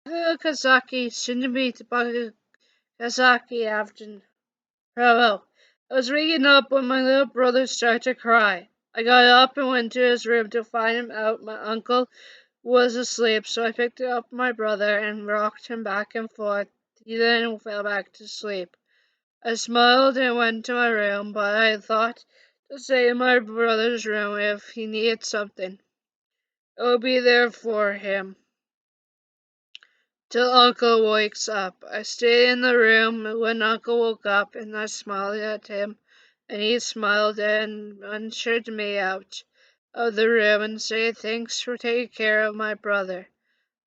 Kazaki, Shinji Kazaki Afton. Bravo. I was waking up when my little brother started to cry. I got up and went to his room to find him out. My uncle was asleep, so I picked up my brother and rocked him back and forth. He then fell back to sleep. I smiled and went to my room, but I thought to stay in my brother's room if he needed something. I would be there for him till Uncle wakes up. I stayed in the room when Uncle woke up, and I smiled at him, and he smiled and ushered me out of the room and said thanks for taking care of my brother.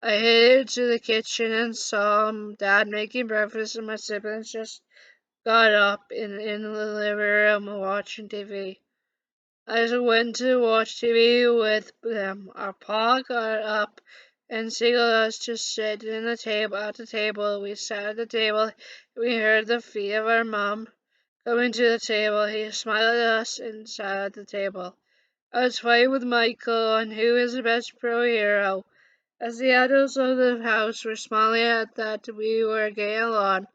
I headed to the kitchen and saw Dad making breakfast, and my siblings just got up in the living room watching TV. I just went to watch TV with them. Our pa got up and signaled us to sit at the table. We sat at the table. We heard the feet of our mom coming to the table. He smiled at us and sat at the table. I was fighting with Michael on who is the best pro hero. As the adults of the house were smiling at that we were getting along,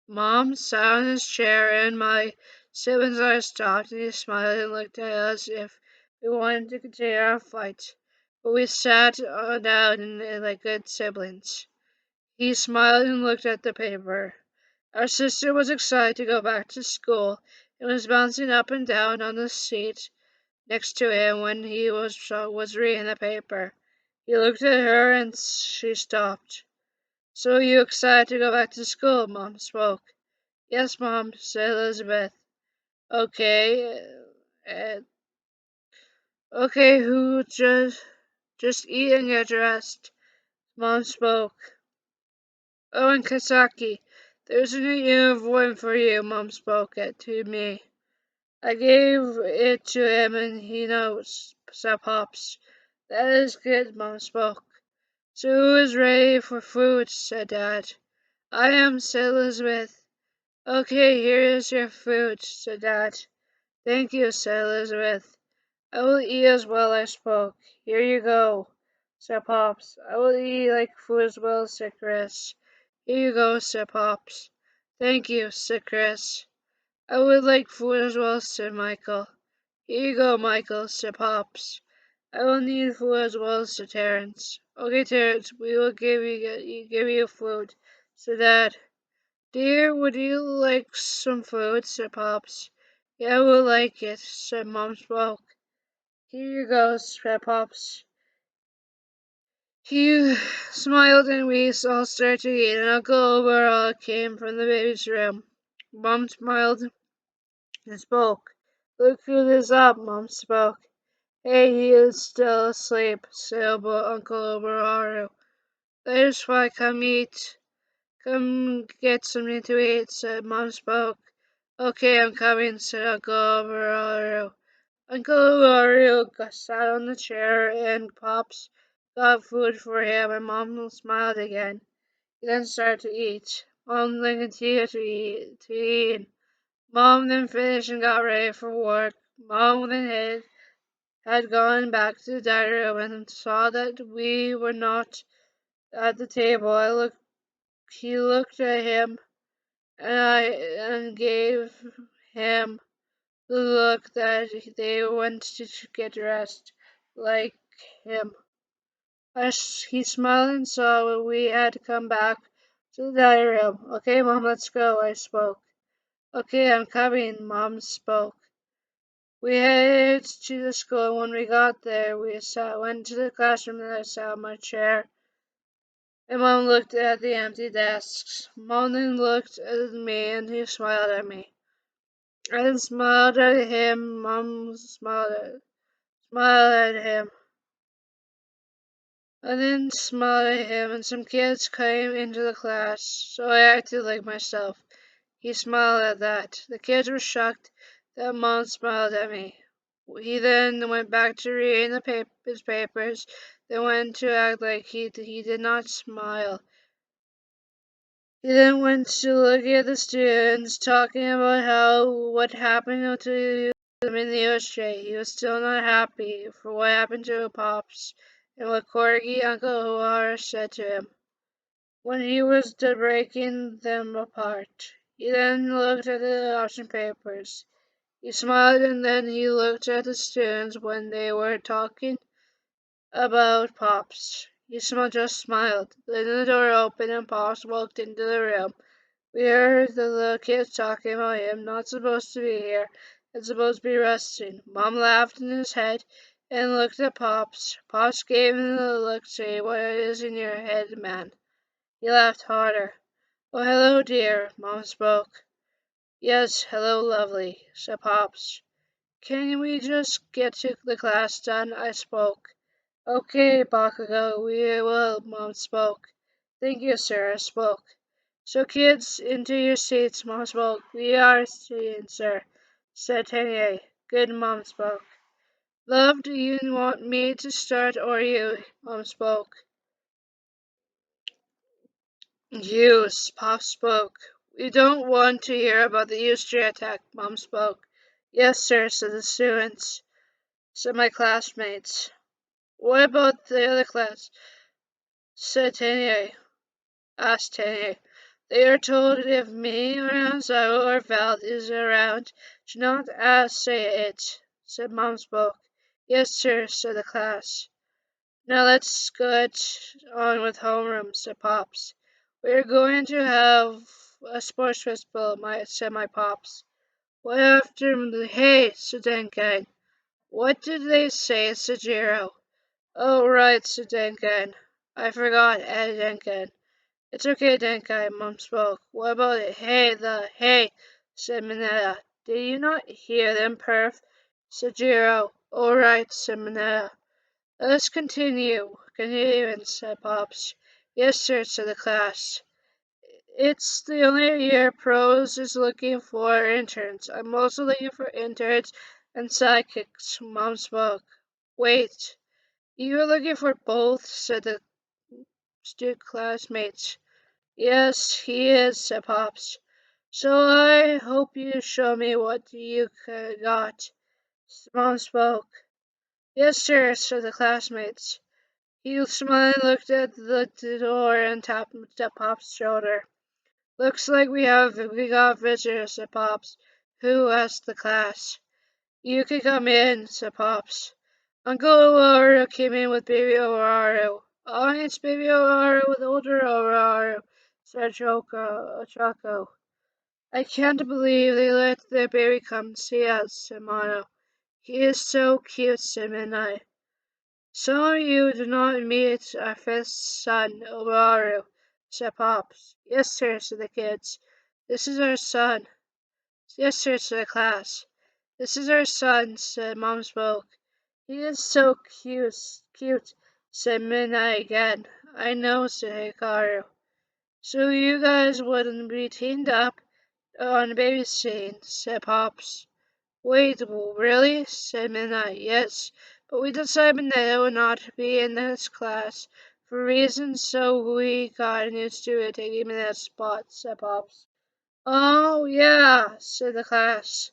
Mom sat on his chair and my siblings and I stopped, and he smiled and looked at us if we wanted to continue our fight. But we sat down like good siblings. He smiled and looked at the paper. Our sister was excited to go back to school and was bouncing up and down on the seat next to him when he was reading the paper. He looked at her and she stopped. "So you excited to go back to school?" Mom spoke. "Yes, Mom," said Elizabeth. "Okay, okay, who just eat and get dressed." Mom spoke. "Oh, and Kasaki, there's a new uniform for you," Mom spoke it to me. I gave it to him and he knows, said Pops. "That is good," Mom spoke. "So who is ready for food?" said Dad. "I am," said Elizabeth. "Okay, here is your food," said Dad. "Thank you," said Elizabeth. "I will eat as well," I spoke. "Here you go," said Pops. "I will eat like food as well," said Chris. "Here you go," said Pops. "Thank you," said Chris. "I would like food as well," said Michael. "Here you go, Michael," said Pops. "I will need food as well," said Terrence. "Okay, Terrence, we will give you food," said Dad. "Dear, would you like some food?" said Pops. "Yeah, I would like it," said Mom spoke. "Here you go," said Pops. He smiled and we all started to eat, and Uncle Overall came from the baby's room. Mom smiled and spoke. "Look who is up," Mom spoke. "Hey, he is still asleep," said Uncle Overall. "That's why come get something to eat," said Mom spoke. "Okay, I'm coming," said Uncle Overall. Uncle Mario sat on the chair and Pops got food for him and Mom smiled again. He then started to eat. Mom then continued to eat. Mom then finished and got ready for work. Mom then had gone back to the dining room and saw that we were not at the table. He looked at him and gave him the look that they went to get dressed like him. He smiled and saw we had come back to the dining room. "Okay, Mom, let's go," I spoke. "Okay, I'm coming," Mom spoke. We headed to the school, and when we got there, went to the classroom, and I sat on my chair. And Mom looked at the empty desks. Mom then looked at me, and he smiled at me. I then smiled at him. Mom smiled at him. I then smiled at him, and some kids came into the class, so I acted like myself. He smiled at that. The kids were shocked that Mom smiled at me. He then went back to reading his papers, then went to act like he did not smile. He then went to look at the students, talking about what happened to them in the OSJ. He was still not happy for what happened to Pops and what corgi Uncle O'Hara said to him when he was breaking them apart. He then looked at the option papers. He smiled and then he looked at the students when they were talking about Pops. He just smiled. Then the door opened and Pops walked into the room. We heard the little kids talking about him not supposed to be here and supposed to be resting. Mom laughed in his head and looked at Pops. Pops gave him the look, saying, "What is in your head, man?" He laughed harder. "Oh, hello, dear," Mom spoke. "Yes, hello, lovely," said Pops. "Can we just get to the class done?" I spoke. "Okay, Bakugo, we will," Mom spoke. "Thank you, sir," I spoke. "So, kids, into your seats," Mom spoke. "We are seeing, sir," said Tanya. "Good," Mom spoke. "Love, do you want me to start or you?" Mom spoke. "You," Pop spoke. "We don't want to hear about the Easter attack," Mom spoke. "Yes, sir," said the students, said my classmates. "What about the other class?" said Tanya. Asked Tanya. "They are told if me or Aizawa or Vlad is around, to not say it," said Mom spoke. "Yes, sir," said the class. "Now let's get on with homeroom," said Pops. "We are going to have a sports festival," said my Pops. "What after hey," said Denkan. "What did they say?" said Jiro. "Oh, right," said Denkan. "I forgot," added Denkan. "It's okay, Denkai," Mom spoke. "What about it?" Hey, said Mineta. "Did you not hear them, Prov?" said Jiro. "All right," said Mineta. "Let us continue," said Pops. "Yes, sir," said the class. "It's the only year Pros is looking for interns. I'm also looking for interns and sidekicks," Mom spoke. "Wait, you're looking for both?" said the student classmates. "Yes, he is," said Pops. "So I hope you show me what you got." Mom spoke. "Yes, sir," said the classmates. He smiled and looked at the door and tapped Pop's shoulder. "Looks like we got visitors," said Pops. "Who?" asked the class. "You can come in," said Pops. Uncle Owaru came in with baby Owaru. "Oh, it's baby Owaru with older Owaru," said Choco. "I can't believe they let their baby come see us," said Mono. "He is so cute," said Midnight. "Some of you do not meet our first son, Owaru," said Pops. "Yes, sir," said the kids. "This is our son." "Yes, sir," said the class. "This is our son," said Mom spoke. "He is so cute," said Midnight again. "I know," said Hikaru. "So you guys wouldn't be teamed up on babysitting," said Pops. "Wait, really?" said Midnight. "Yes, but we decided that it would not be in this class for reasons, so we got a new student taking that spot," said Pops. "Oh, yeah," said the class.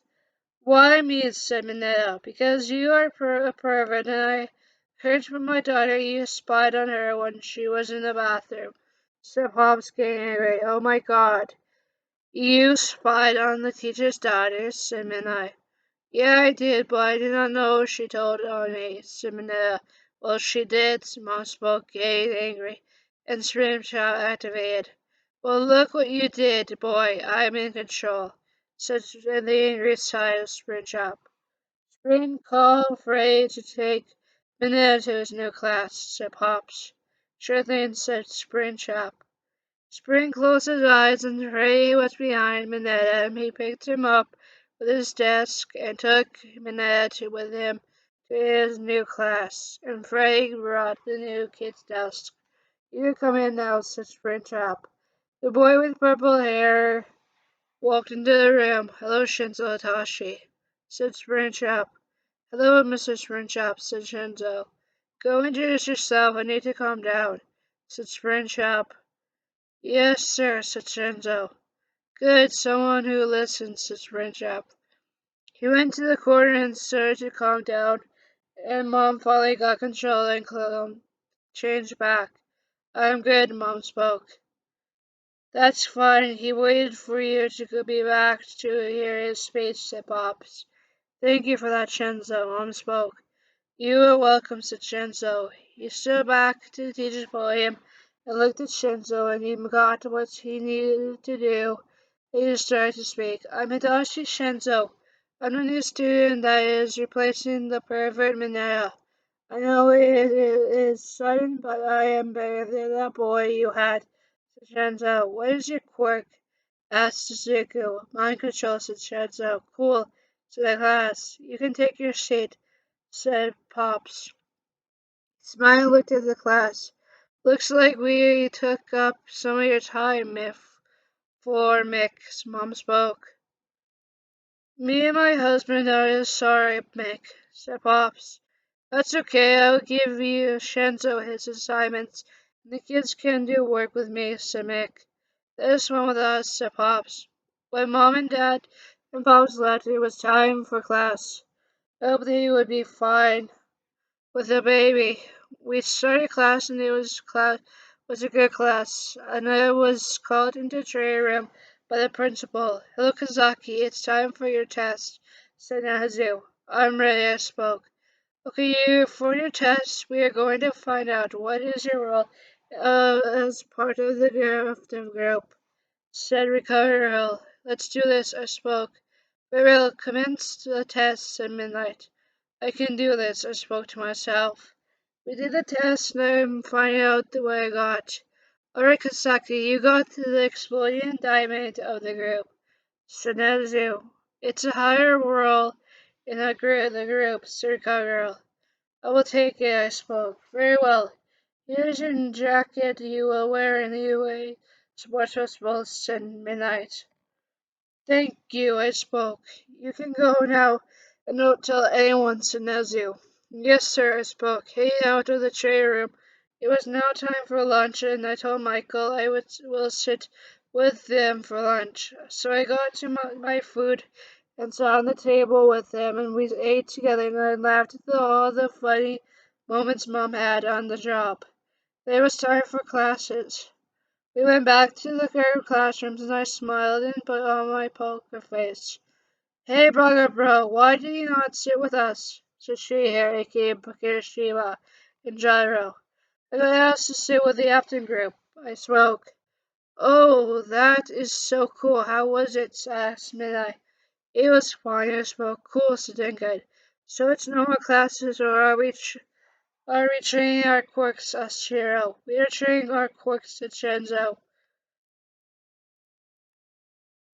"Why me?" said Minetta. "Because you are a pervert, and I heard from my daughter you spied on her when she was in the bathroom," said Pops, getting angry. "Oh my God. You spied on the teacher's daughter," said Midnight. "Yeah, I did, but I did not know she told on me," said Minetta. "Well, she did," Mom spoke, getting angry, and Scream Shot activated. "Well, look what you did, boy. I'm in control," said the angry side of Spring Shop. "Spring called Frey to take Minetta to his new class," said Pops. "Sure thing," said Spring Shop. Spring closed his eyes and Frey was behind Minetta and he picked him up with his desk and took Minetta with him to his new class. And Frey brought the new kid's desk. "You can come in now," said Springtrap. The boy with purple hair walked into the room. "Hello, Shinzo Itachi," said Springtrap. "Hello, Mr. Springtrap," said Shinzo. "Go introduce yourself. I need to calm down," said Springtrap. "Yes, sir," said Shinzo. "Good, someone who listens," said Springtrap. He went to the corner and started to calm down, and Mom finally got control and calmed change back. I'm good, Mom spoke. That's fine. He waited for you to be back to hear his speech, said Pops. Thank you for that, Shenzo, Mom spoke. You are welcome, said Shenzo. He stood back to the teacher's podium and looked at Shenzo, and he got what he needed to do. He just started to speak. I'm Hitachi Shenzo. I'm the new student that is replacing the pervert bnha. I know it is sudden, but I am better than that boy you had, said Shenzo. What is your quirk? Asked Suzuku. Mind control, said Shenzo. Cool, said the class. You can take your seat, said Pops. Smile looked at the class. Looks like we took up some of your time, if for Mick's Mom spoke. Me and my husband are sorry, Mick, said Pops. That's okay, I'll give you Shenzo his assignments, and the kids can do work with me, said Mick. This one with us, said Pops. When Mom and Dad and Pops left, it was time for class. I hoped he would be fine with the baby. We started class and it was a good class, and I was called into the training room by the principal. Hello, Kazaki, it's time for your test, said Nahazu. I'm ready, I spoke. Okay, for your test, we are going to find out what is your role as part of the drafting group, said Recovery Hill. Let's do this, I spoke. We will commence the test at midnight. I can do this, I spoke to myself. We did the test and I'm finding out the way I got. Alright, Kasaki, you got to the exploding diamond of the group. Sunezu. It's a higher role in the group, Sir Girl. I will take it, I spoke. Very well. Here's your jacket you will wear in the UA Sports Festival at midnight. Thank you, I spoke. You can go now and don't tell anyone, said Nezu. Yes, sir, I spoke, heading out of the tray room. It was now time for lunch, and I told Michael will sit with them for lunch. So I got to my food and sat on the table with them, and we ate together, and I laughed at all the funny moments Mom had on the job. Then it was time for classes. We went back to the curved classrooms and I smiled and put on my poker face. Hey, brother, bro, why did you not sit with us? Said Shihara, aka Kirishima, and Gyro. I got asked to sit with the Afton group. I spoke. Oh, that is so cool. How was it? Asked Midnight. It was fine, I spoke. Cool, said Denkai. So it's no more classes, or are we training our quirks? Asked Shiro. We are training our quirks, said Shenzo.